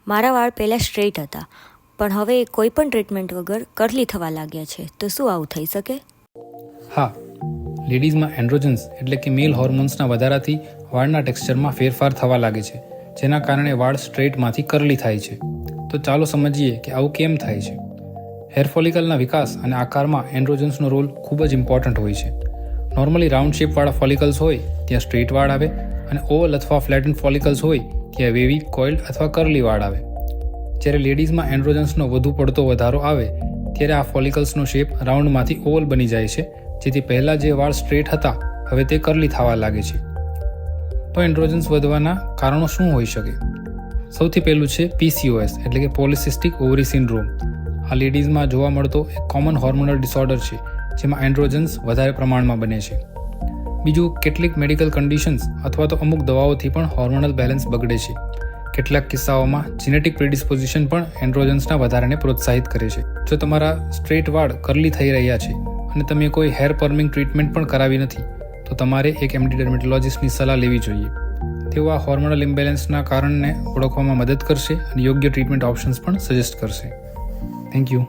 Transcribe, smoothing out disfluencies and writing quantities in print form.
મારા વાળ પહેલાં સ્ટ્રેટ હતા, પણ હવે કોઈ પણ ટ્રીટમેન્ટ વગર કર્લી થવા લાગ્યા છે. તો શું આવું થઈ શકે? હા, લેડીઝમાં એન્ડ્રોજન્સ એટલે કે મેલ હોર્મોન્સના વધારાથી વાળના ટેક્સચરમાં ફેરફાર થવા લાગે છે, જેના કારણે વાળ સ્ટ્રેટમાંથી કર્લી થાય છે. તો ચાલો સમજીએ કે આવું કેમ થાય છે. હેર ફોલિકલના વિકાસ અને આકારમાં એન્ડ્રોજન્સનો રોલ ખૂબ જ ઇમ્પોર્ટન્ટ હોય છે. નોર્મલી રાઉન્ડ શેપવાળા ફોલિકલ્સ હોય ત્યાં સ્ટ્રેટ વાળ આવે, અને ઓવલ અથવા ફ્લેટન ફોલિકલ્સ હોય ત્યાં વેવી, કોઇલ્ડ અથવા કર્લી વાળ આવે. જ્યારે લેડીઝમાં એન્ડ્રોજન્સનો વધુ પડતો વધારો આવે ત્યારે આ ફોલિકલ્સનો શેપ રાઉન્ડમાંથી ઓવલ બની જાય છે, જેથી પહેલાં જે વાળ સ્ટ્રેટ હતા હવે તે કર્લી થવા લાગે છે. તો એન્ડ્રોજન્સ વધવાના કારણો શું હોઈ શકે? સૌથી પહેલું છે PCOS એટલે કે પોલિસિસ્ટિક ઓવરી સિન્ડ્રોમ. આ લેડીઝમાં જોવા મળતો એક કોમન હોર્મોનલ ડિસઓર્ડર છે, જેમાં એન્ડ્રોજન્સ વધારે પ્રમાણમાં બને છે. બીજું, કેટલીક મેડિકલ કન્ડિશન્સ અથવા તો અમુક દવાઓથી પણ હોર્મોનલ બેલેન્સ બગડે છે. કેટલાક કિસ્સાઓમાં જેનેટિક પ્રિડિસ્પોઝિશન પણ એન્ડ્રોજન્સના વધારાને પ્રોત્સાહિત કરે છે. જો તમારા સ્ટ્રેટ વાળ કર્લી થઈ રહ્યા છે અને તમે કોઈ હેર પર્મિંગ ટ્રીટમેન્ટ પણ કરાવી નથી, તો તમારે એક MD ડર્મેટોલોજિસ્ટની સલાહ લેવી જોઈએ. તેઓ આ હોર્મોનલ ઇમ્બેલેન્સના કારણને ઓળખવામાં મદદ કરશે અને યોગ્ય ટ્રીટમેન્ટ ઓપ્શન્સ પણ સજેસ્ટ કરશે. Thank you.